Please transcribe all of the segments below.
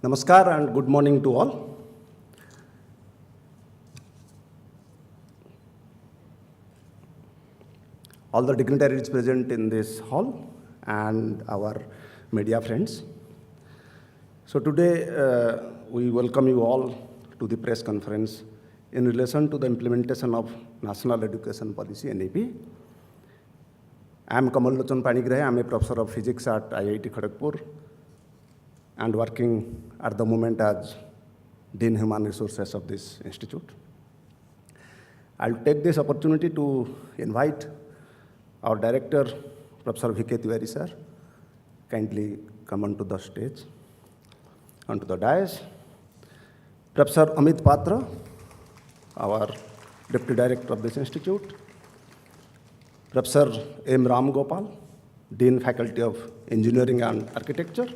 Namaskar and good morning to all. All the dignitaries present in this hall and our media friends. So today we welcome you all to the press conference in relation to the implementation of National Education Policy NEP. I am Kamal Lochan Panigrahi. I am a professor of physics at IIT Kharagpur and working at the moment as Dean Human Resources of this institute. I'll take this opportunity to invite our director, Professor V.K. Tiwari sir, kindly come onto the stage, onto the dais. Professor Amit Patra, our Deputy Director of this institute. Professor M. Ram Gopal, Dean Faculty of Engineering and Architecture.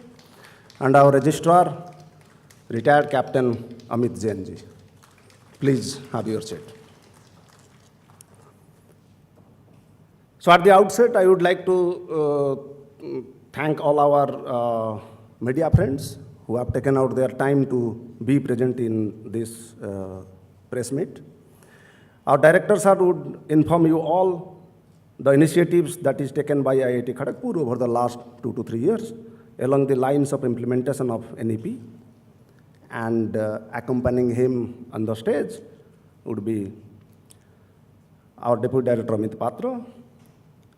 And our Registrar, retired Captain Amit Jain ji. Please have your seat. So at the outset, I would like to thank all our media friends who have taken out their time to be present in this press meet. Our director sir would inform you all the initiatives that is taken by IIT Kharagpur over the last 2 to 3 years along the lines of implementation of NEP, and accompanying him on the stage would be our Deputy Director Amit Patra,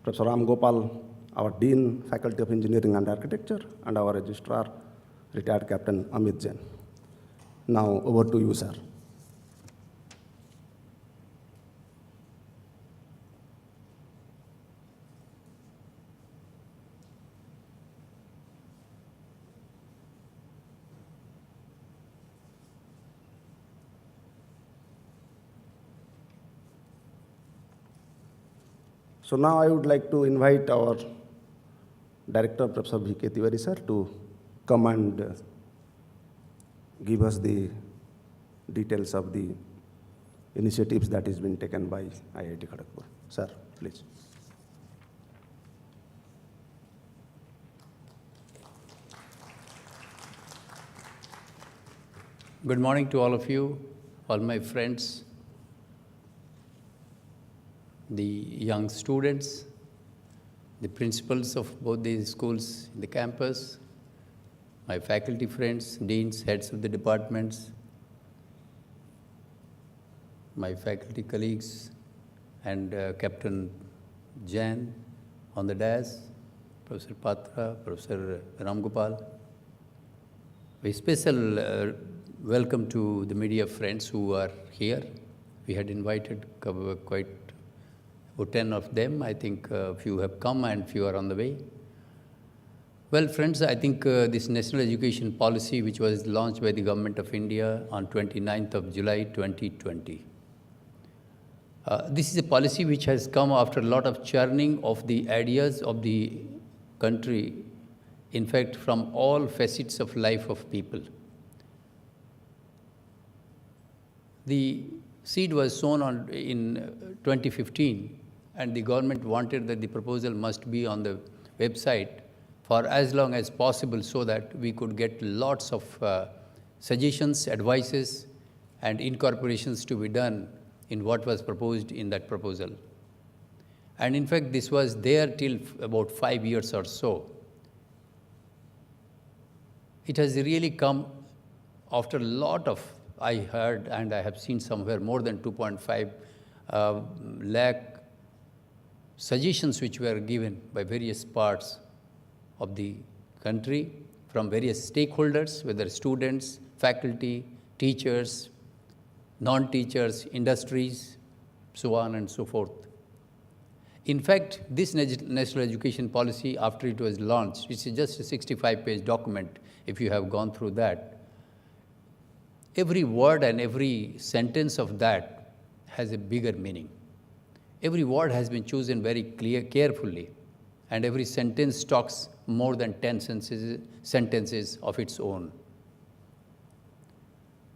Professor Ram Gopal, our Dean, Faculty of Engineering and Architecture, and our Registrar, retired Captain Amit Jain. Now over to you, sir. So now I would like to invite our Director, Professor V.K. Tiwari sir, to come and give us the details of the initiatives that is being taken by IIT Kharagpur. Sir, please. Good morning to all of you, all my friends, the young students, the principals of both the schools in the campus, my faculty friends, deans, heads of the departments, my faculty colleagues, and Captain Jain on the dais, Professor Patra, Professor Ramgopal. A special welcome to the media friends who are here. We had invited quite 10 of them. I think a few have come and few are on the way. Well, friends, I think this National Education Policy, which was launched by the Government of India on 29th of July 2020. This is a policy which has come after a lot of churning of the ideas of the country, in fact, from all facets of life of people. The seed was sown in 2015, and the government wanted that the proposal must be on the website for as long as possible so that we could get lots of suggestions, advices, and incorporations to be done in what was proposed in that proposal. And in fact, this was there till about 5 years or so. It has really come after a lot of, I heard and I have seen somewhere more than 2.5 lakh suggestions which were given by various parts of the country from various stakeholders, whether students, faculty, teachers, non-teachers, industries, so on and so forth. In fact, this National Education Policy, after it was launched, it's just a 65-page document if you have gone through that. Every word and every sentence of that has a bigger meaning. Every word has been chosen very carefully, and every sentence talks more than 10 sentences of its own.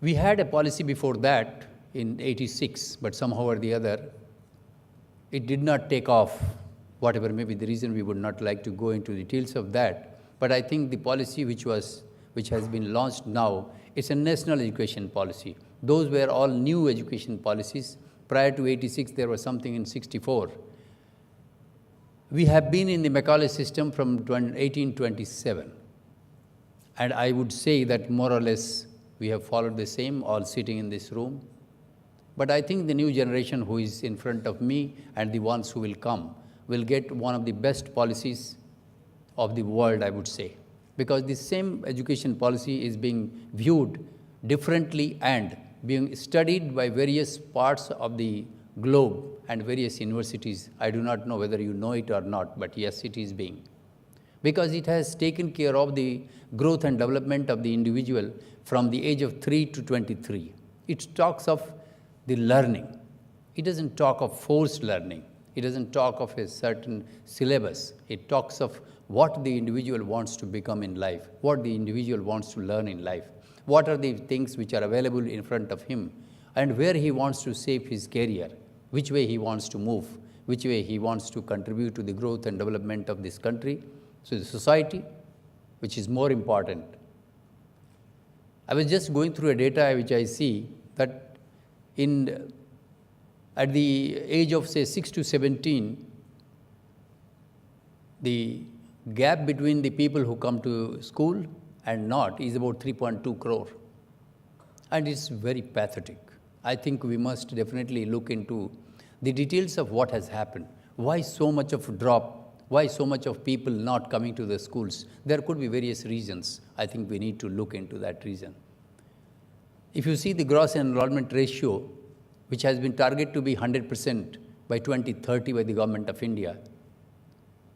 We had a policy before that in '86, but somehow or the other, it did not take off. Whatever may be the reason, we would not like to go into details of that. But I think the policy which was which has been launched now, it's a national education policy. Those were all new education policies. Prior to 86, there was something in 64. We have been in the Macaulay system from 1827. And I would say that more or less we have followed the same, all sitting in this room. But I think the new generation who is in front of me and the ones who will come will get one of the best policies of the world, I would say. Because the same education policy is being viewed differently and being studied by various parts of the globe and various universities. I do not know whether you know it or not, but yes, it is being. Because it has taken care of the growth and development of the individual from the age of 3 to 23. It talks of the learning. It doesn't talk of forced learning. It doesn't talk of a certain syllabus. It talks of what the individual wants to become in life, what the individual wants to learn in life, what are the things which are available in front of him, and where he wants to shape his career, which way he wants to move, which way he wants to contribute to the growth and development of this country, so the society, which is more important. I was just going through a data which I see that at the age of, say, 6 to 17, the gap between the people who come to school and not is about 3.2 crore. And it's very pathetic. I think we must definitely look into the details of what has happened. Why so much of a drop? Why so much of people not coming to the schools? There could be various reasons. I think we need to look into that reason. If you see the gross enrollment ratio, which has been targeted to be 100% by 2030 by the government of India,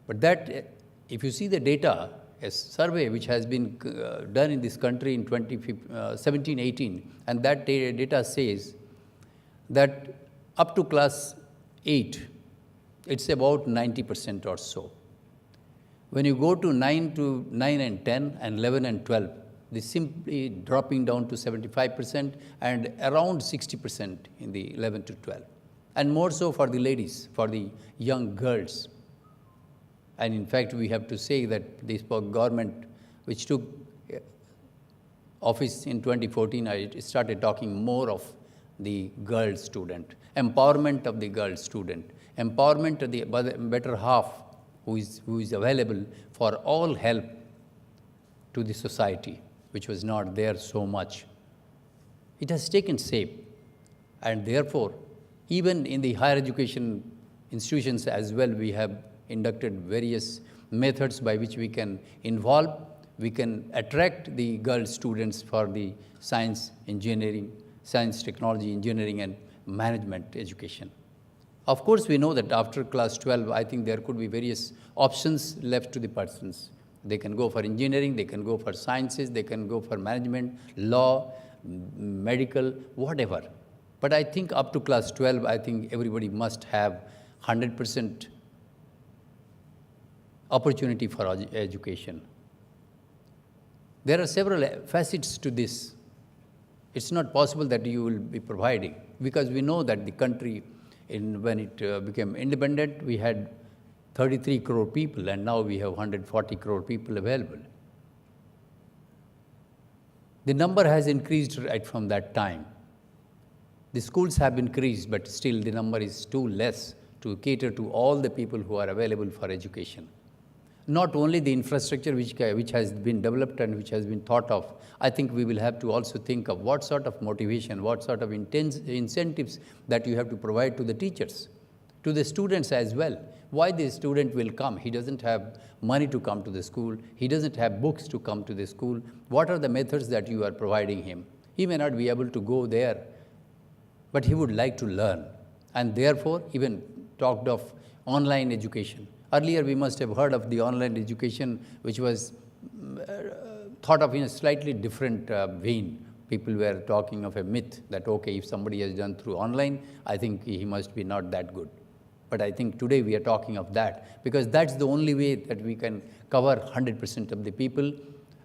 but that, if you see the data, a survey which has been done in this country in 2017-18, and that data says that up to class 8, it's about 90% or so. When you go to 9 and 10 and 11 and 12, they simply dropping down to 75% and around 60% in the 11 to 12. And more so for the ladies, for the young girls. And in fact, we have to say that this government, which took office in 2014, I started talking more of the girl student, empowerment of the girl student, empowerment of the better half who is available for all help to the society, which was not there so much. It has taken shape, and therefore, even in the higher education institutions as well, we have inducted various methods by which we can involve, we can attract the girl students for the science, engineering, science, technology, engineering, and management education. Of course, we know that after class 12, I think there could be various options left to the persons. They can go for engineering, they can go for sciences, they can go for management, law, medical, whatever. But I think up to class 12, I think everybody must have 100% opportunity for education. There are several facets to this. It's not possible that you will be providing, because we know that the country, when it became independent, we had 33 crore people, and now we have 140 crore people available. The number has increased right from that time. The schools have increased, but still the number is too less to cater to all the people who are available for education. Not only the infrastructure which has been developed and which has been thought of, I think we will have to also think of what sort of motivation, what sort of incentives that you have to provide to the teachers, to the students as well. Why the student will come? He doesn't have money to come to the school. He doesn't have books to come to the school. What are the methods that you are providing him? He may not be able to go there, but he would like to learn. And therefore, even talked of online education. Earlier, we must have heard of the online education, which was thought of in a slightly different vein. People were talking of a myth that, okay, if somebody has done through online, I think he must be not that good. But I think today we are talking of that, because that's the only way that we can cover 100% of the people.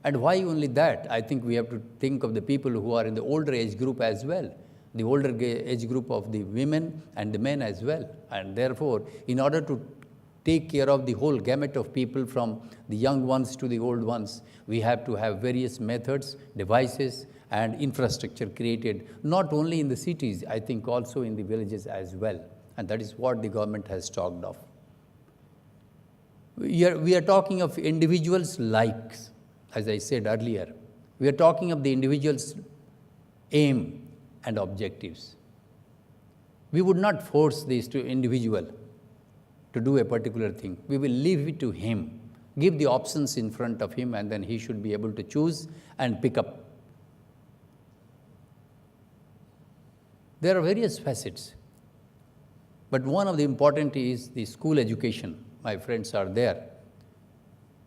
And why only that? I think we have to think of the people who are in the older age group as well, the older age group of the women and the men as well. And therefore, in order to take care of the whole gamut of people from the young ones to the old ones, we have to have various methods, devices, and infrastructure created, not only in the cities, I think also in the villages as well. And that is what the government has talked of. We are talking of individuals' likes, as I said earlier. We are talking of the individual's aim and objectives. We would not force this to individual to do a particular thing. We will leave it to him, give the options in front of him, and then he should be able to choose and pick up. There are various facets, but one of the important is the school education. My friends are there.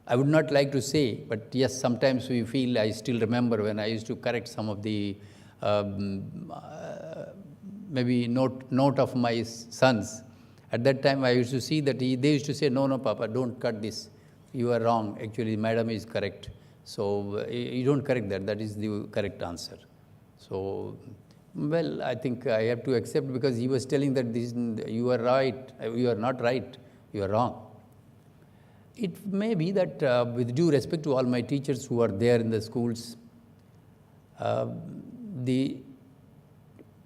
I would not like to say, but yes, sometimes we feel, I still remember when I used to correct some of the maybe note of my sons. At that time, I used to see that they used to say, no, Papa, don't cut this. You are wrong. Actually, madam is correct. So you don't correct that. That is the correct answer. So, well, I think I have to accept, because he was telling that you are right. You are not right. You are wrong. It may be that with due respect to all my teachers who are there in the schools, the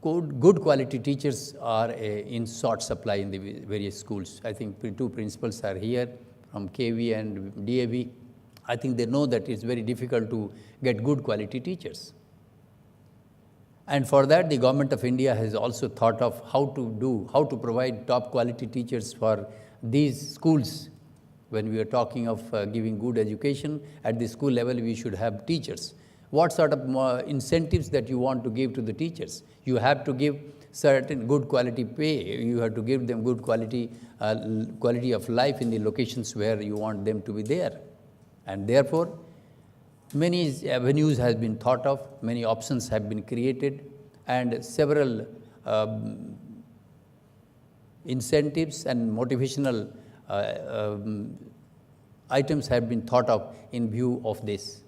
good quality teachers are in short supply in the various schools. I think two principals are here from KV and DAV. I think they know that it's very difficult to get good quality teachers. And for that, the government of India has also thought of how to provide top quality teachers for these schools. When we are talking of giving good education, at the school level, we should have teachers. What sort of incentives that you want to give to the teachers? You have to give certain good quality pay. You have to give them good quality of life in the locations where you want them to be there. And therefore, many avenues have been thought of, many options have been created, and several incentives and motivational items have been thought of in view of this.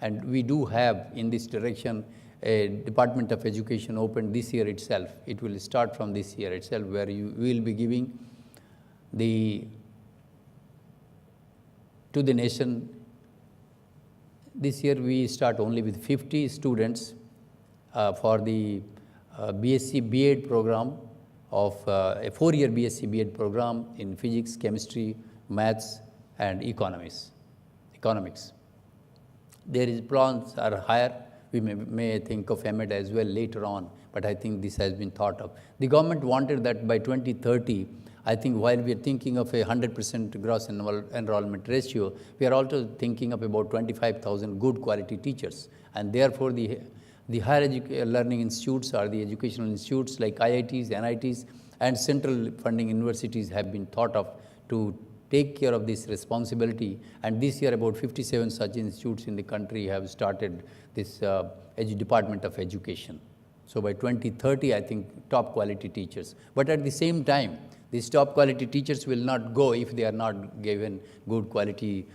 And we do have in this direction a Department of Education opened this year itself. It will start from this year itself, where you will be giving to the nation. This year we start only with 50 students for the BSc B.Ed program of a 4-year BSc B.Ed program in physics, chemistry, maths, and economics. There is plans are higher. We may think of M.Ed as well later on, but I think this has been thought of. The government wanted that by 2030, I think while we are thinking of a 100% gross enrollment ratio, we are also thinking of about 25,000 good quality teachers. And therefore, the higher learning institutes or the educational institutes like IITs, NITs, and central funding universities have been thought of to take care of this responsibility. And this year, about 57 such institutes in the country have started this Department of Education. So by 2030, I think top quality teachers. But at the same time, these top quality teachers will not go if they are not given good quality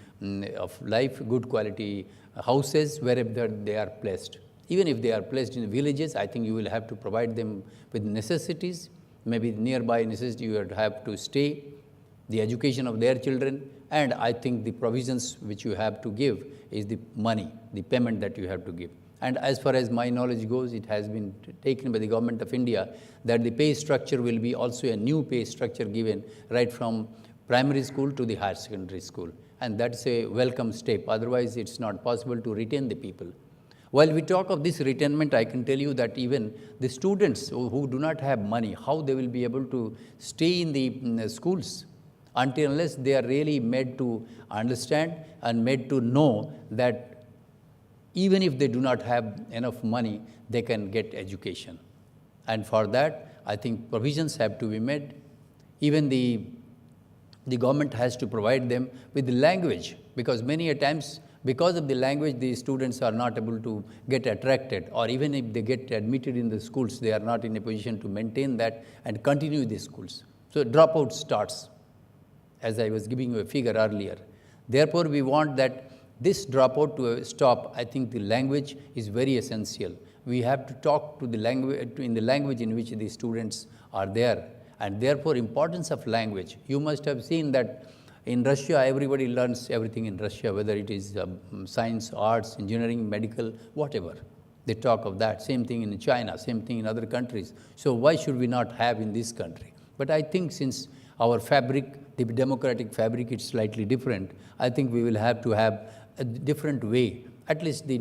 of life, good quality houses wherever they are placed. Even if they are placed in villages, I think you will have to provide them with necessities. Maybe nearby necessity you would have to stay, the education of their children, and I think the provisions which you have to give is the money, the payment that you have to give. And as far as my knowledge goes, it has been taken by the government of India that the pay structure will be also a new pay structure given right from primary school to the higher secondary school. And that's a welcome step. Otherwise, it's not possible to retain the people. While we talk of this retainment, I can tell you that even the students who do not have money, how they will be able to stay in the schools until unless they are really made to understand and made to know that even if they do not have enough money, they can get education. And for that, I think provisions have to be made. Even the government has to provide them with the language, because many a times, because of the language, the students are not able to get attracted, or even if they get admitted in the schools, they are not in a position to maintain that and continue the schools. So dropout starts, as I was giving you a figure earlier. Therefore, we want that this dropout to stop. I think the language is very essential. We have to talk to the language in which the students are there. and therefore importance of language. You must have seen that in Russia, everybody learns everything in Russia, whether it is science, arts, engineering, medical, whatever. They talk of that. Same thing in China, same thing in other countries. So why should we not have in this country? But I think since our fabric, the democratic fabric, is slightly different, I think we will have to have a different way. At least the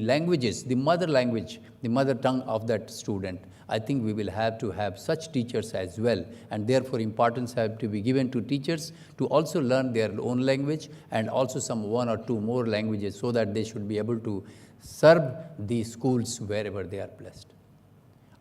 languages, the mother language, the mother tongue of that student, I think we will have to have such teachers as well, and therefore importance have to be given to teachers to also learn their own language and also some one or two more languages so that they should be able to serve the schools wherever they are placed.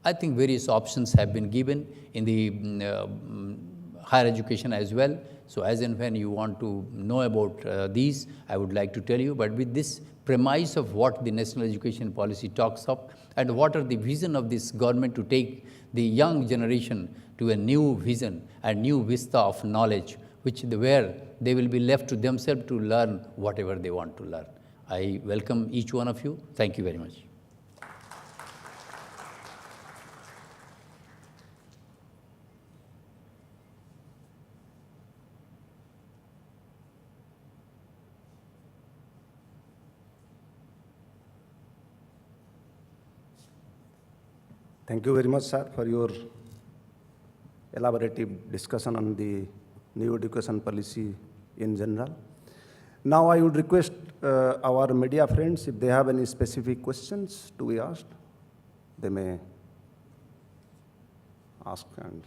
I think various options have been given in the higher education as well. So as and when you want to know about these, I would like to tell you, but with this premise of what the national education policy talks of and what are the vision of this government to take the young generation to a new vision and new vista of knowledge, where they will be left to themselves to learn whatever they want to learn. I welcome each one of you. Thank you very much. Thank you very much, sir, for your elaborative discussion on the new education policy in general. Now I would request our media friends, if they have any specific questions to be asked, they may ask. And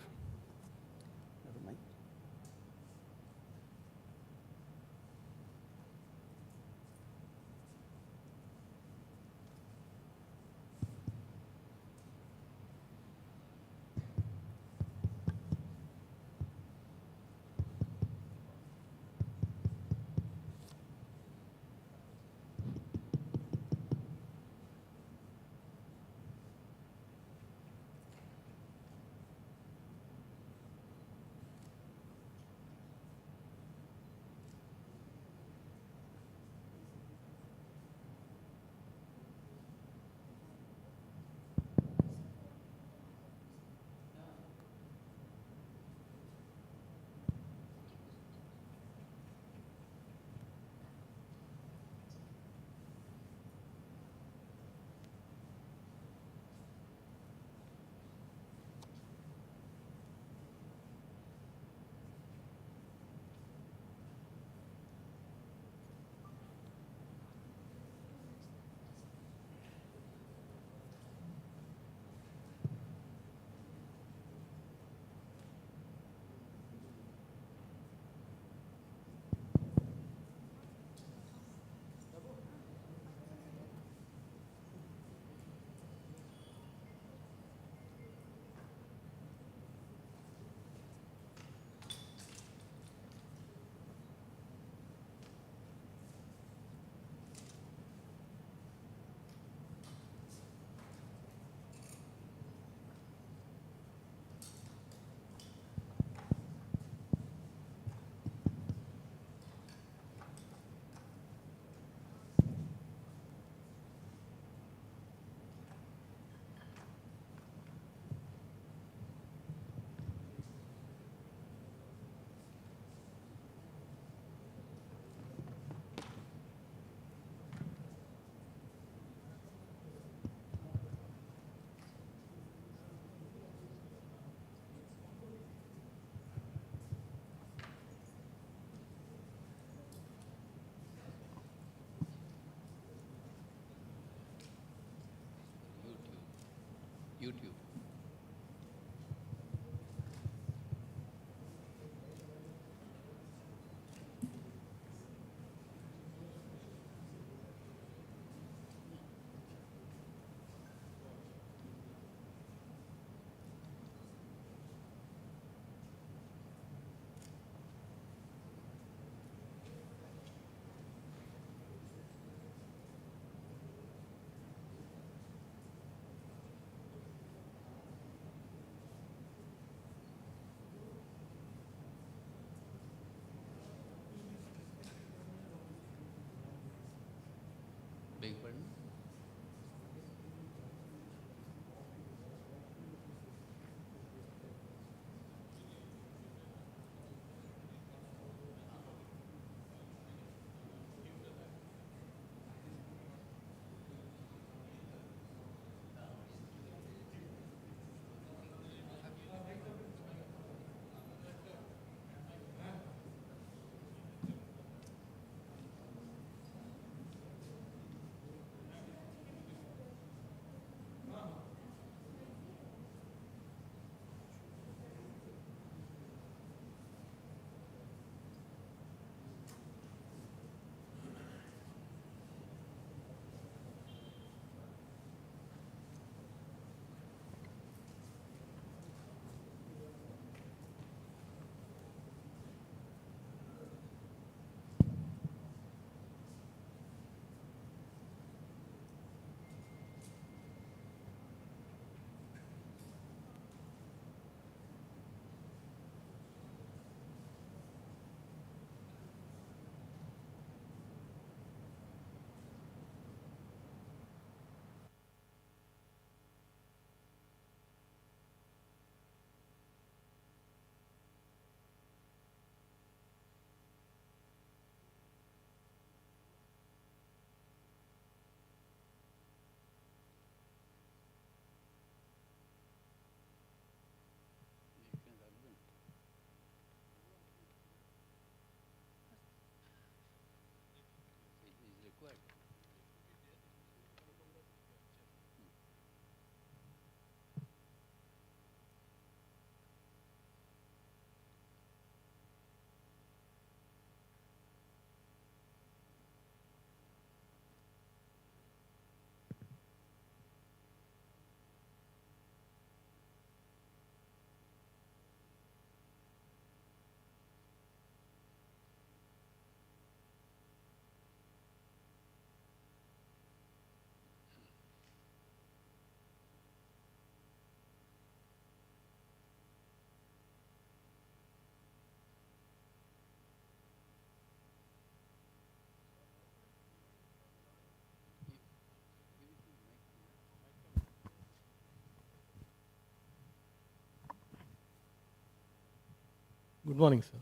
Good morning, sir.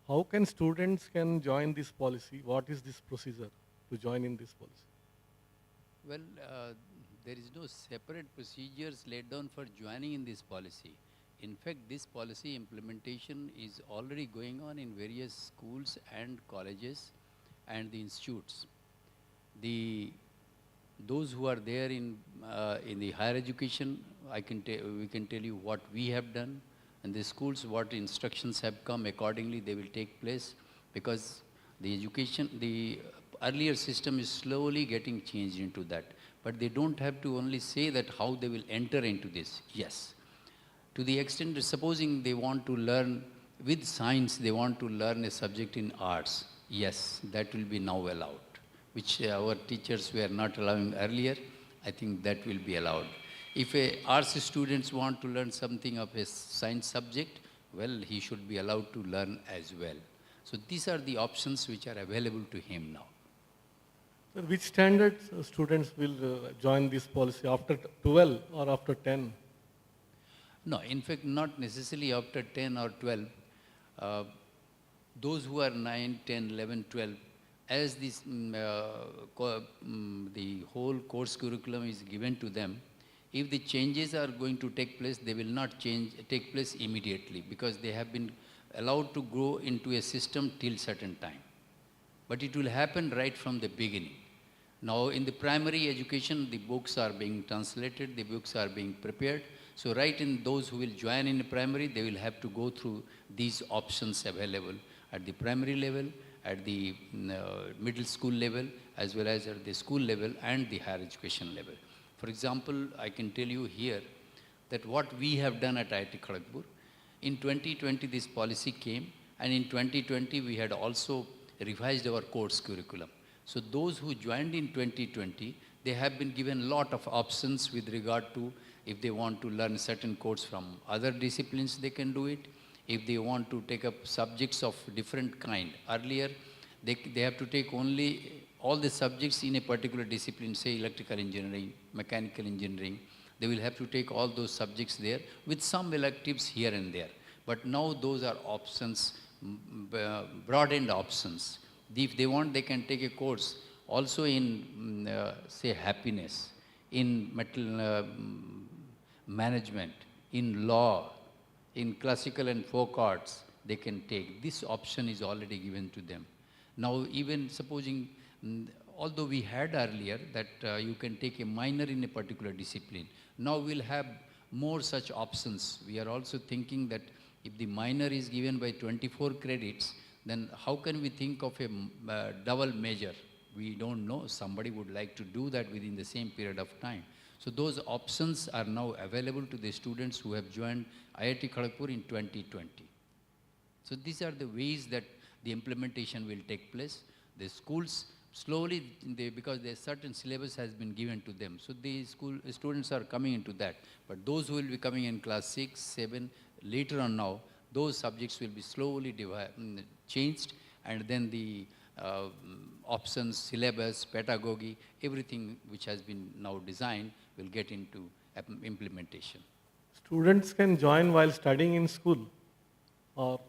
How can students can join this policy? What is this procedure to join in this policy? Well, there is no separate procedures laid down for joining in this policy. In fact, this policy implementation is already going on in various schools and colleges and the institutes. Those who are there in the higher education, we can tell you what we have done, and the schools, what instructions have come accordingly, they will take place, because the earlier system is slowly getting changed into that. But they don't have to only say that how they will enter into this. Yes, to the extent that supposing they want to learn with science, they want to learn a subject in arts, yes, that will be now allowed, which our teachers were not allowing earlier. I think that will be allowed. If arts students want to learn something of a science subject, well, he should be allowed to learn as well. So these are the options which are available to him now. Sir, which standards students will join this policy after 12 or after 10? No, in fact, not necessarily after 10 or 12. Those who are 9, 10, 11, 12, as the whole course curriculum is given to them, if the changes are going to take place, they will not take place immediately, because they have been allowed to grow into a system till certain time. But it will happen right from the beginning. Now, in the primary education, the books are being translated, the books are being prepared. So right in those who will join in the primary, they will have to go through these options available at the primary level, at the middle school level, as well as at the school level and the higher education level. For example, I can tell you here that what we have done at IIT Kharagpur, in 2020 this policy came, and in 2020 we had also revised our course curriculum. So those who joined in 2020, they have been given a lot of options with regard to if they want to learn certain course from other disciplines, they can do it. If they want to take up subjects of different kind, earlier they have to take only all the subjects in a particular discipline, say electrical engineering, mechanical engineering. They will have to take all those subjects there with some electives here and there. But now those are options, broadened options. If they want, they can take a course also in, say, happiness, in metal management, in law, in classical and folk arts, they can take. This option is already given to them. Now, even supposing, although we had earlier that you can take a minor in a particular discipline, now we'll have more such options. We are also thinking that if the minor is given by 24 credits, then how can we think of a double major? We don't know. Somebody would like to do that within the same period of time. So those options are now available to the students who have joined IIT Kharagpur in 2020. So these are the ways that the implementation will take place. The schools slowly, because a certain syllabus has been given to them, so the school students are coming into that. But those who will be coming in class 6, 7, later on now, those subjects will be slowly changed, and then the options, syllabus, pedagogy, everything which has been now designed will get into implementation. Students can join while studying in school or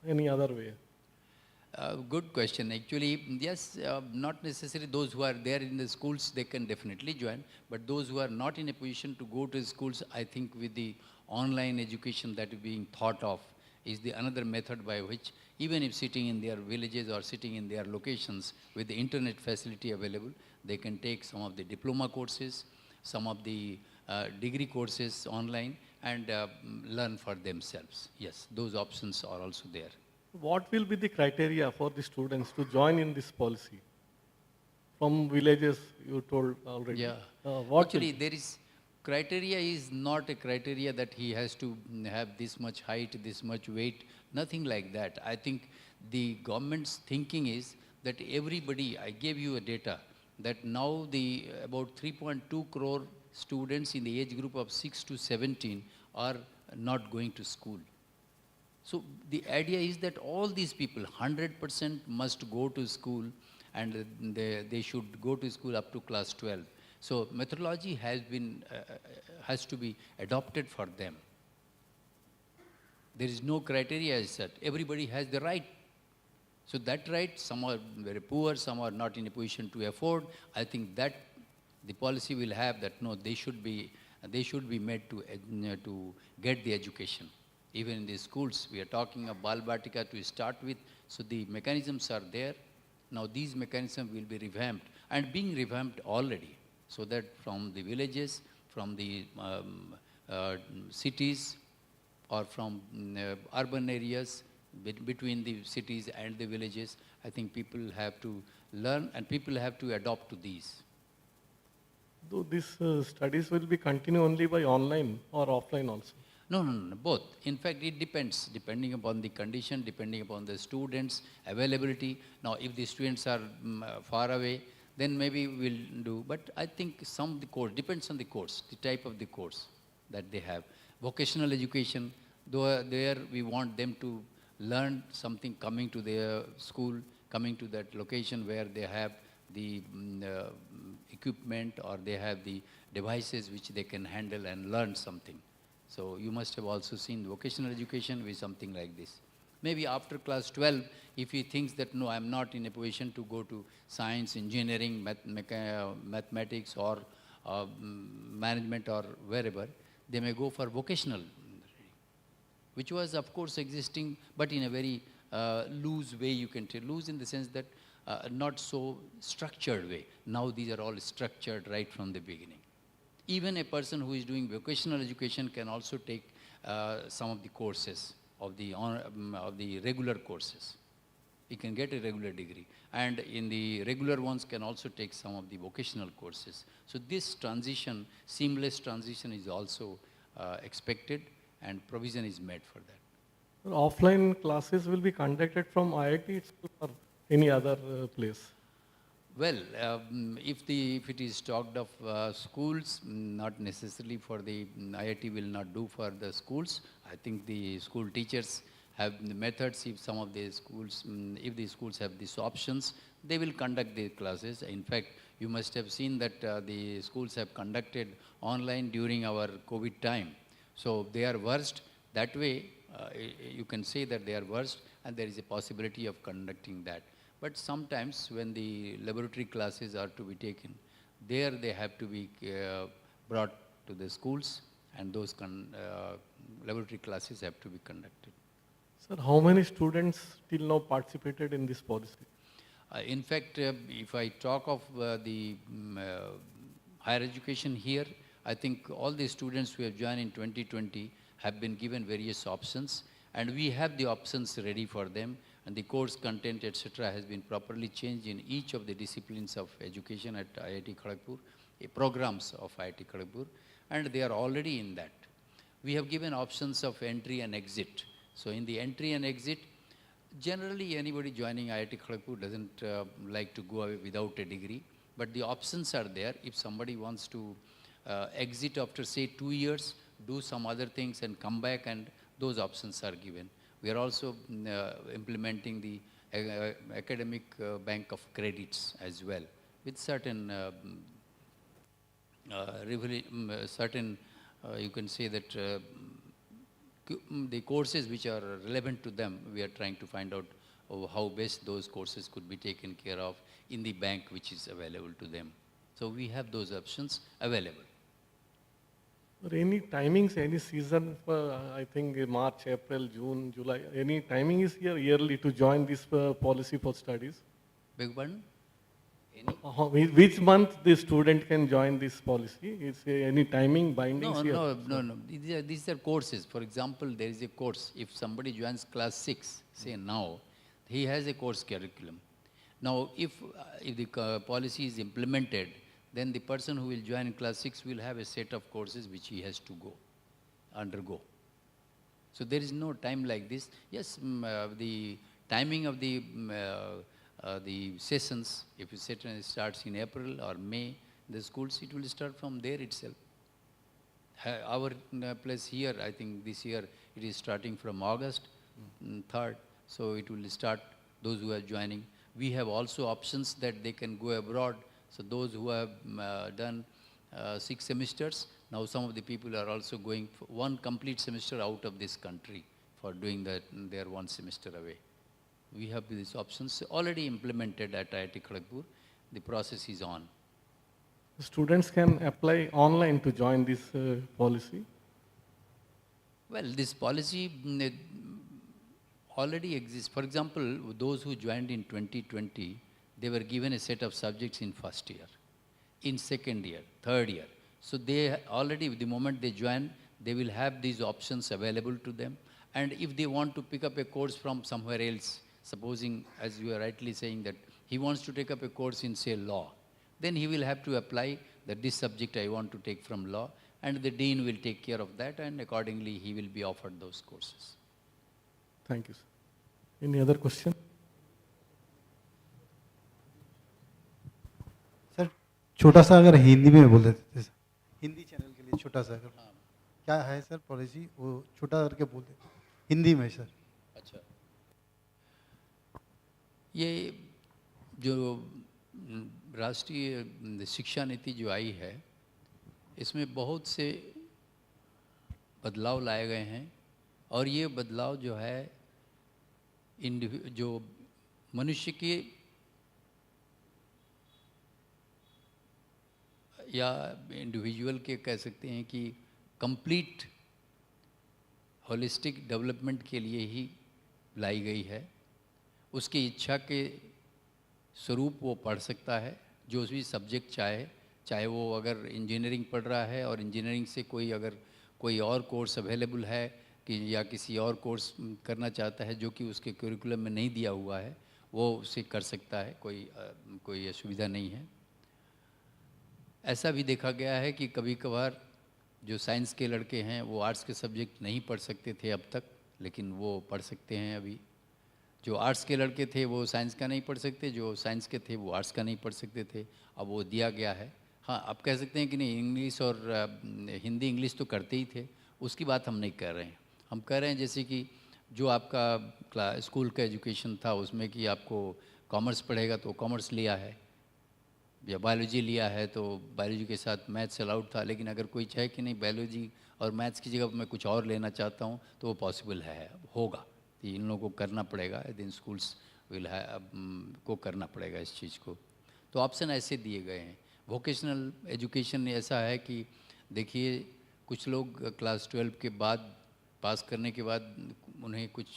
any other way? Good question. Actually, yes, not necessarily those who are there in the schools, they can definitely join. But those who are not in a position to go to schools, I think with the online education that is being thought of is the another method by which, even if sitting in their villages or sitting in their locations with the internet facility available, they can take some of the diploma courses, some of the degree courses online, and learn for themselves. Yes, those options are also there. What will be the criteria for the students to join in this policy? From villages, you told already. Yeah. Actually, there is criteria is not a criteria that he has to have this much height, this much weight, nothing like that. I think the government's thinking is that everybody, I gave you a data, that now the about 3.2 crore students in the age group of 6 to 17 are not going to school. So the idea is that all these people, 100% must go to school, and they should go to school up to class 12. So methodology has to be adopted for them. There is no criteria as such. Everybody has the right. So that right, some are very poor, some are not in a position to afford. I think that the policy will have that, no, they should be made to get the education. Even in the schools, we are talking of Balbatika to start with, so the mechanisms are there. Now these mechanisms will be revamped and being revamped already, so that from the villages, from the cities, or from urban areas, between the cities and the villages, I think people have to learn and people have to adopt to these. Though these studies will be continued only by online or offline also? No, both. In fact, it depends, depending upon the condition, depending upon the students' availability. Now, if the students are far away, then maybe we'll do. But I think some of the course, depends on the course, the type of the course that they have. Vocational education, though there we want them to learn something coming to their school, coming to that location where they have the equipment or they have the devices which they can handle and learn something. So you must have also seen vocational education with something like this. Maybe after class 12, if he thinks that, no, I'm not in a position to go to science, engineering, mathematics or management or wherever, they may go for vocational, which was of course existing, but in a very loose way, you can tell. Loose in the sense that not so structured way. Now these are all structured right from the beginning. Even a person who is doing vocational education can also take some of the courses of the regular courses. He can get a regular degree. And in the regular ones can also take some of the vocational courses. So this transition, seamless transition is also expected and provision is made for that. Offline classes will be conducted from IIT itself or any other place? Well, if it is talked of schools, not necessarily for the IIT will not do for the schools. I think the school teachers have the methods. If some of the schools, if the schools have these options, they will conduct the classes. In fact, you must have seen that the schools have conducted online during our COVID time. So they are versed. That way, you can say that they are versed, and there is a possibility of conducting that. But sometimes when the laboratory classes are to be taken, there they have to be brought to the schools, and those laboratory classes have to be conducted. Sir, how many students till now participated in this policy? In fact, if I talk of the higher education here, I think all the students who have joined in 2020 have been given various options, and we have the options ready for them, and the course content, etc., has been properly changed in each of the disciplines of education at IIT Kharagpur, programs of IIT Kharagpur, and they are already in that. We have given options of entry and exit. So in the entry and exit, generally anybody joining IIT Kharagpur doesn't like to go away without a degree, but the options are there. If somebody wants to exit after say 2 years, do some other things and come back, and those options are given. We are also implementing the academic bank of credits as well, with certain you can say that the courses which are relevant to them, we are trying to find out how best those courses could be taken care of in the bank which is available to them. So we have those options available. Or any timings, any season for, I think March, April, June, July, any timing is here yearly to join this policy for studies? Beg pardon? Which month the student can join this policy? Is there any timing bindings here? No. These are courses. For example, there is a course. If somebody joins class 6, say now, he has a course curriculum. Now, if the policy is implemented, then the person who will join in class 6 will have a set of courses which he has to undergo. So there is no time like this. Yes, the timing of the sessions, if the session starts in April or May, the schools, it will start from there itself. Our place here, I think this year, it is starting from August 3rd, so it will start, those who are joining. We have also options that they can go abroad. So those who have done 6 semesters, now some of the people are also going for 1 complete semester out of this country for doing that their one semester away. We have these options already implemented at IIT Kharagpur. The process is on. Students can apply online to join this policy. Well, this policy it already exists. For example, those who joined in 2020, they were given a set of subjects in first year, in second year, third year. So they already, the moment they join, they will have these options available to them. And if they want to pick up a course from somewhere else, supposing, as you are rightly saying, that he wants to take up a course in, say, law, then he will have to apply that this subject I want to take from law, and the dean will take care of that, and accordingly he will be offered those courses. Thank you, sir. Any other question? Sir छोटा सा अगर हिंदी में बोल देते sir, Hindi channel के लिए छोटा सा अगर क्या है सर पॉलिसी, वो छोटा करके बोल देते हिंदी में सर. अच्छा, ये जो राष्ट्रीय शिक्षा नीति जो आई है, इसमें बहुत से बदलाव लाए गए हैं, और ये बदलाव जो है जो मनुष्य के या इंडिविजुअल के कह सकते हैं कि कंप्लीट होलिस्टिक डेवलपमेंट के लिए ही लाई गई है. उसकी इच्छा के स्वरूप वो पढ़ सकता है जो भी सब्जेक्ट चाहे वो अगर इंजीनियरिंग पढ़ रहा है और इंजीनियरिंग से अगर कोई और कोर्स अवेलेबल है कि या किसी और कोर्स करना चाहता है जो कि उसके करिकुलम में नहीं दिया हुआ है, वो उसे कर सकता है, कोई असुविधा नहीं है. ऐसा भी देखा गया है कि कभी कभार जो साइंस के लड़के हैं वो आर्ट्स के सब्जेक्ट नहीं पढ़ सकते थे अब तक, लेकिन वो पढ़ सकते हैं अभी. जो आर्ट्स के लड़के थे वो साइंस का नहीं पढ़ सकते, जो साइंस के थे वो आर्ट्स का नहीं पढ़ सकते थे, अब वो दिया गया है. हाँ, आप कह सकते हैं कि नहीं, इंग्लिश और हिंदी इंग्लिश तो करते ही थे, उसकी बात हम नहीं कर रहे हैं. हम कह रहे हैं जैसे कि जो आपका स्कूल का एजुकेशन था उसमें कि आपको कॉमर्स पढ़ेगा तो कॉमर्स लिया है, या बायोलॉजी लिया है तो बायोलॉजी के साथ मैथ्स अलाउड था. लेकिन अगर कोई चाहे कि नहीं बायोलॉजी और मैथ्स की जगह मैं कुछ और लेना चाहता हूँ तो वो पॉसिबल है, होगा. इन लोगों को करना पड़ेगा, दिन स्कूल्स को करना पड़ेगा इस चीज़ को. तो ऑप्शन ऐसे दिए गए हैं. वोकेशनल एजुकेशन ऐसा है कि देखिए कुछ लोग क्लास 12 के बाद पास करने के बाद उन्हें कुछ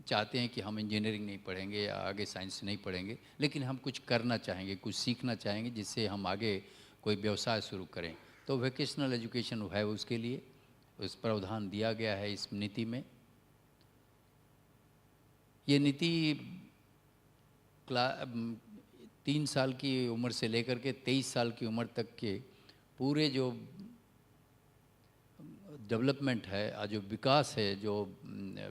चाहते हैं कि हम इंजीनियरिंग नहीं पढ़ेंगे या आगे साइंस नहीं पढ़ेंगे, लेकिन हम कुछ करना चाहेंगे, कुछ सीखना चाहेंगे जिससे हम आगे कोई व्यवसाय शुरू करें. तो वोकेशनल एजुकेशन है, उसके लिए उस प्रावधान दिया गया है इस नीति में. ये नीति 3 साल की उम्र से लेकर के 23 साल की उम्र तक के पूरे जो डेवलपमेंट है, जो विकास है, जो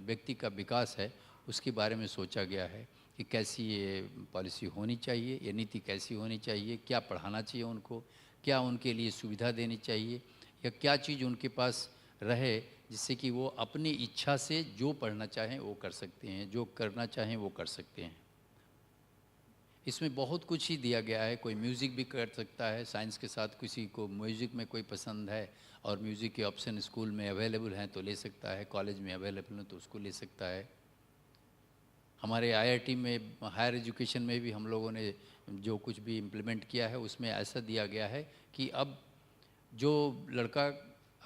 व्यक्ति का विकास है, उसके बारे में सोचा गया है कि कैसी ये पॉलिसी होनी चाहिए, ये नीति कैसी होनी चाहिए, क्या पढ़ाना चाहिए उनको, क्या उनके लिए सुविधा देनी चाहिए, या क्या चीज़ उनके पास रहे जिससे कि वो अपनी इच्छा से जो पढ़ना चाहें वो कर सकते हैं, जो करना चाहें वो कर सकते हैं. इसमें बहुत कुछ ही दिया गया है. कोई म्यूज़िक भी कर सकता है साइंस के साथ, किसी को म्यूज़िक में कोई पसंद है और म्यूज़िक के ऑप्शन स्कूल में अवेलेबल हैं तो ले सकता है, कॉलेज में अवेलेबल हैं तो उसको ले सकता है. हमारे IIT में हायर एजुकेशन में भी हम लोगों ने जो कुछ भी इम्प्लीमेंट किया है उसमें ऐसा दिया गया है कि अब जो लड़का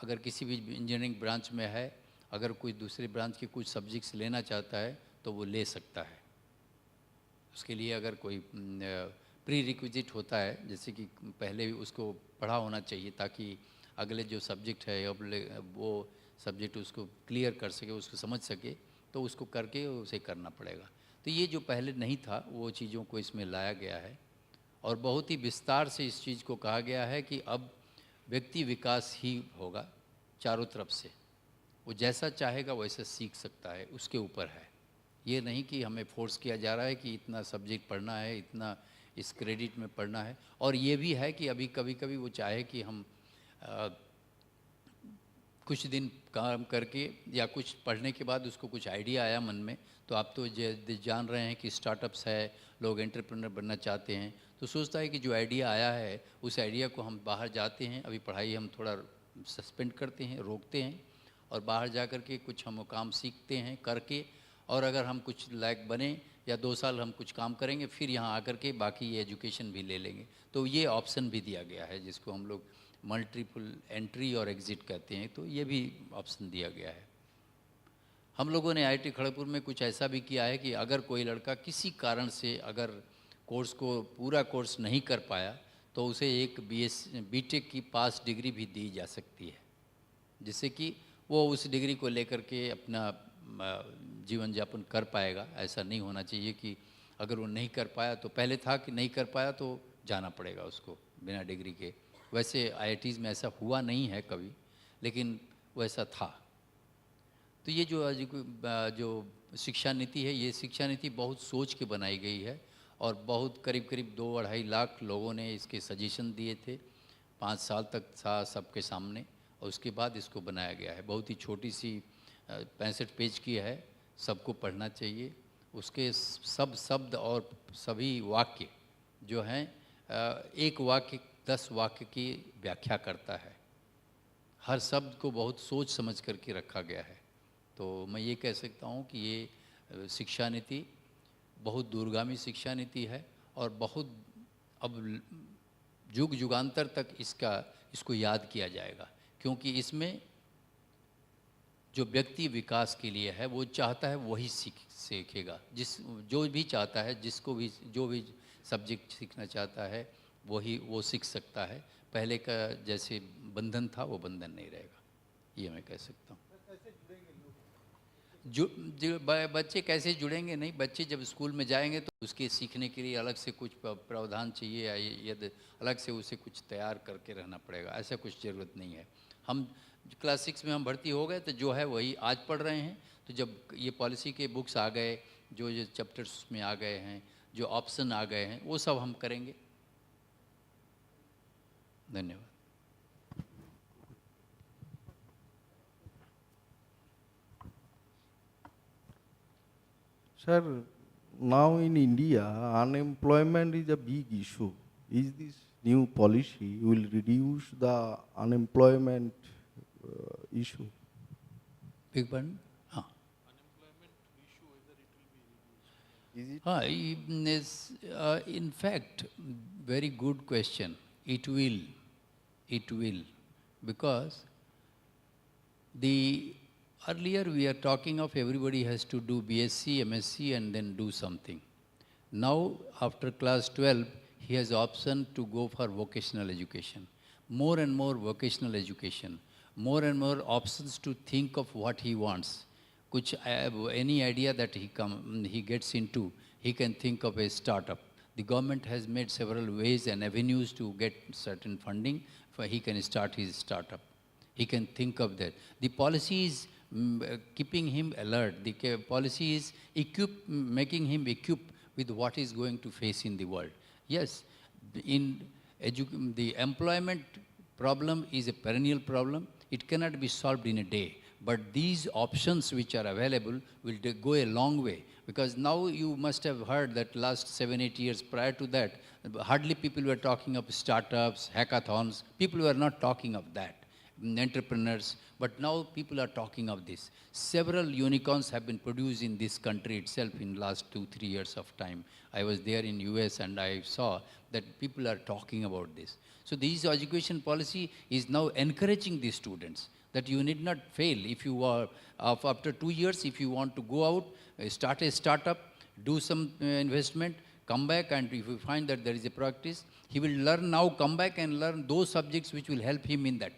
अगर किसी भी इंजीनियरिंग ब्रांच में है, अगर कोई दूसरे ब्रांच के कुछ सब्जेक्ट्स लेना चाहता है तो वो ले सकता है. उसके लिए अगर कोई प्री रिक्विजिट होता है, जैसे कि पहले उसको पढ़ा होना चाहिए ताकि अगले जो सब्जेक्ट है वो सब्जेक्ट उसको क्लियर कर सके, उसको समझ सके, तो उसको करके उसे करना पड़ेगा. तो ये जो पहले नहीं था वो चीज़ों को इसमें लाया गया है और बहुत ही विस्तार से इस चीज़ को कहा गया है कि अब व्यक्ति विकास ही होगा चारों तरफ से. वो जैसा चाहेगा वैसा सीख सकता है, उसके ऊपर है. ये नहीं कि हमें फोर्स किया जा रहा है कि इतना सब्जेक्ट पढ़ना है, इतना इस क्रेडिट में पढ़ना है. और ये भी है कि अभी कभी कभी वो चाहे कि हम कुछ दिन काम करके या कुछ पढ़ने के बाद उसको कुछ आइडिया आया मन में, तो आप तो जान रहे हैं कि स्टार्टअप्स है, लोग एंटरप्रेन्योर बनना चाहते हैं, तो सोचता है कि जो आइडिया आया है उस आइडिया को हम बाहर जाते हैं, अभी पढ़ाई हम थोड़ा सस्पेंड करते हैं, रोकते हैं और बाहर जा कर के कुछ हम काम सीखते हैं करके, और अगर हम कुछ लायक बने या 2 साल हम कुछ काम करेंगे, फिर यहाँ आकर के बाकी ये एजुकेशन भी ले लेंगे। तो ये ऑप्शन भी दिया गया है, जिसको हम लोग मल्टीपल एंट्री और एग्ज़िट कहते हैं, तो ये भी ऑप्शन दिया गया है। हम लोगों ने IIT खड़गपुर में कुछ ऐसा भी किया है कि अगर कोई लड़का किसी कारण से अगर कोर्स को पूरा कोर्स नहीं कर पाया, तो उसे एक BTech की पास डिग्री भी दी जा सकती है, जिससे कि वो उस डिग्री को लेकर के अपना जीवन यापन कर पाएगा। ऐसा नहीं होना चाहिए कि अगर वो नहीं कर पाया, तो पहले था कि नहीं कर पाया तो जाना पड़ेगा उसको बिना डिग्री के। वैसे IITs में ऐसा हुआ नहीं है कभी, लेकिन वैसा था। तो ये जो शिक्षा नीति है, ये शिक्षा नीति बहुत सोच के बनाई गई है, और बहुत करीब करीब 2-2.5 लाख लोगों ने इसके सजेशन दिए थे। 5 साल तक था सबके सामने, और उसके बाद इसको बनाया गया है। बहुत ही छोटी सी 65 पेज की है, सबको पढ़ना चाहिए। उसके सब शब्द और सभी वाक्य जो हैं, एक वाक्य 10 वाक्य की व्याख्या करता है। हर शब्द को बहुत सोच समझ करके रखा गया है। तो मैं ये कह सकता हूँ कि ये शिक्षा नीति बहुत दूरगामी शिक्षा नीति है, और बहुत अब युग युगांतर तक इसको याद किया जाएगा, क्योंकि इसमें जो व्यक्ति विकास के लिए है वो चाहता है वही सीखेगा। जो भी चाहता है, जो भी सब्जेक्ट सीखना चाहता है वो सीख सकता है। पहले का जैसे बंधन था वो बंधन नहीं रहेगा, ये मैं कह सकता हूँ। बच्चे कैसे जुड़ेंगे? नहीं, बच्चे जब स्कूल में जाएंगे तो उसके सीखने के लिए अलग से कुछ प्रावधान चाहिए, या यदि अलग से उसे कुछ तैयार करके रहना पड़ेगा। ऐसा कुछ ज़रूरत नहीं है। हम क्लास 6 में हम भर्ती हो गए तो जो है वही आज पढ़ रहे हैं। तो जब ये पॉलिसी के बुक्स आ गए, जो चैप्टर्स में आ गए हैं, जो ऑप्शन आ गए हैं, वो सब हम करेंगे। धन्यवाद। Sir, now in India, unemployment is a big issue. Is this new policy will reduce the unemployment issue? Big pardon? हाँ. Unemployment issue, whether it will be reduced? In fact, very good question. It will, because earlier we are talking of everybody has to do BSc, MSc and then do something. Now after class 12, he has option to go for vocational education. More and more vocational education, more and more options to think of what he wants. Any idea that he gets into, he can think of a startup. The government has made several ways and avenues to get certain funding for he can start his startup. He can think of that. The policy is keeping him alert. The policy is making him equipped with what is going to face in the world. Yes, the employment problem is a perennial problem. It cannot be solved in a day. But these options which are available will go a long way. Because now you must have heard that last 7-8 years prior to that, hardly people were talking of startups, hackathons. People were not talking of that. Entrepreneurs, but now people are talking of this. Several unicorns have been produced in this country itself in last 2-3 years of time. I was there in US and I saw that people are talking about this. So this education policy is now encouraging the students that you need not fail. If you are, after 2 years, if you want to go out, start a startup, do some investment, come back, and if you find that there is a practice, he will learn now, come back and learn those subjects which will help him in that.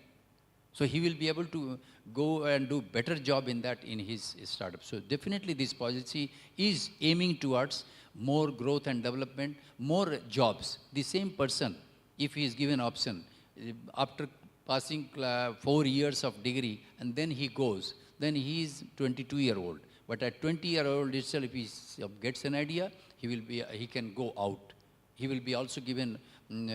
So he will be able to go and do better job in that in his startup. So definitely this policy is aiming towards more growth and development, more jobs. The same person, if he is given option, after passing 4 years of degree and then he goes, then he is 22-year-old. But at 20-year-old itself, if he gets an idea, he can go out. He will be also given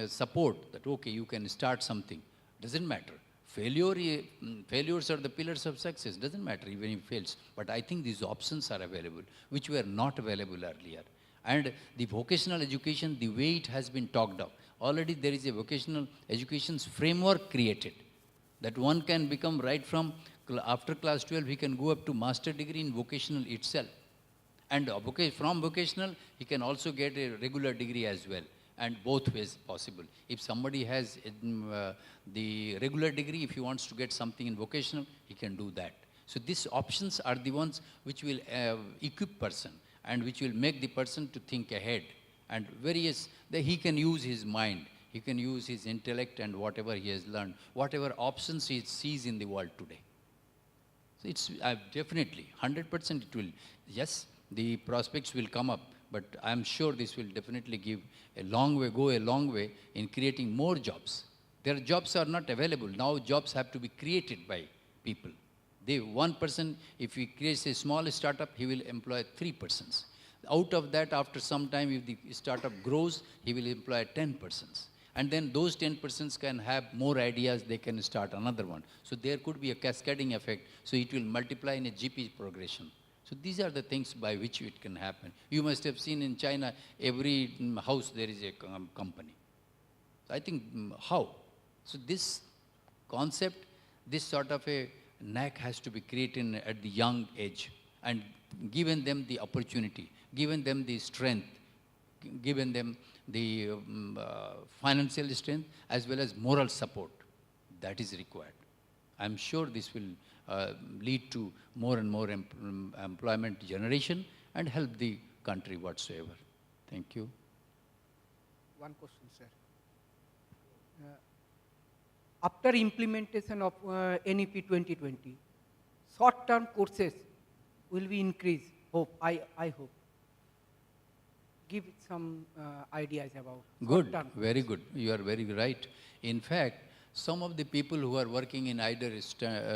support that, okay, you can start something. Doesn't matter. Failures are the pillars of success. Doesn't matter even if he fails. But I think these options are available, which were not available earlier. And the vocational education, the way it has been talked of, already there is a vocational education framework created that one can become right from After class 12, he can go up to master degree in vocational itself. And from vocational, he can also get a regular degree as well. And both ways possible. If somebody has the regular degree, if he wants to get something in vocational, he can do that. So these options are the ones which will equip person and which will make the person to think ahead. And that he can use his mind, he can use his intellect and whatever he has learned, whatever options he sees in the world today. So it's definitely, 100% it will, yes, the prospects will come up, but I'm sure this will definitely go a long way in creating more jobs. Their jobs are not available. Now jobs have to be created by people. One person, if he creates a small startup, he will employ 3 persons. Out of that, after some time, if the startup grows, he will employ 10 persons. And then those 10 persons can have more ideas, they can start another one. So there could be a cascading effect, so it will multiply in a GP progression. So these are the things by which it can happen. You must have seen in China, every house there is a company. So I think, how? So this concept, this sort of a knack has to be created at the young age and given them the opportunity, given them the strength, given them the financial strength as well as moral support. That is required. I'm sure this will lead to more and more employment generation and help the country whatsoever. Thank you. One question, sir. After implementation of NEP 2020, short-term courses will be increased. I hope. Give some ideas about Good, short-term. very good. You are very right. In fact, some of the people who are working in either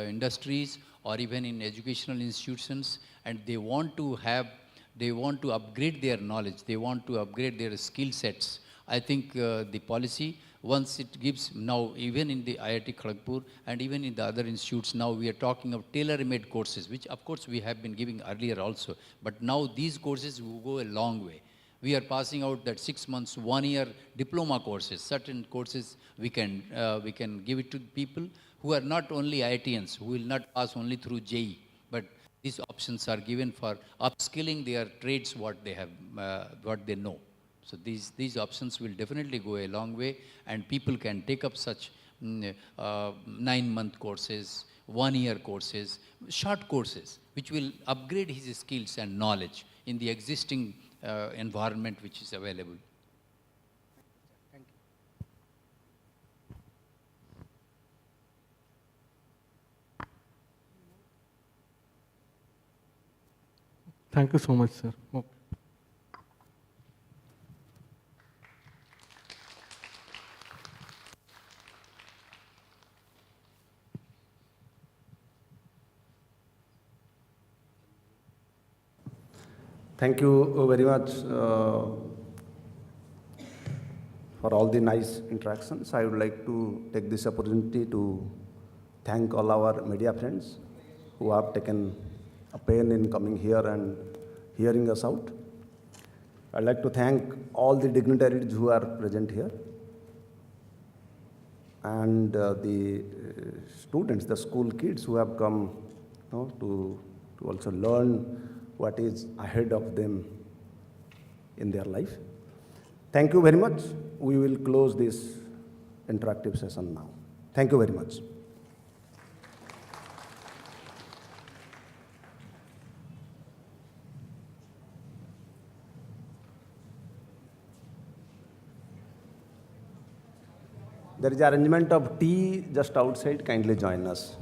industries or even in educational institutions, and they want to upgrade their knowledge, they want to upgrade their skill sets. I think the policy, once it gives now, even in the IIT Kharagpur and even in the other institutes, now we are talking of tailor-made courses, which of course we have been giving earlier also. But now these courses will go a long way. We are passing out that 6 months, 1 year diploma courses. Certain courses we can give it to people who are not only IITians, who will not pass only through JEE, but these options are given for upskilling their trades, what they have, what they know. So these options will definitely go a long way, and people can take up such 9-month courses, 1-year courses, short courses, which will upgrade his skills and knowledge in the existing environment which is available. Thank you. Thank you so much, sir. Okay. Thank you very much for all the nice interactions. I would like to take this opportunity to thank all our media friends who have taken a pain in coming here and hearing us out. I'd like to thank all the dignitaries who are present here and the students, the school kids who have come to also learn what is ahead of them in their life. Thank you very much. We will close this interactive session now. Thank you very much. There is arrangement of tea just outside. Kindly join us.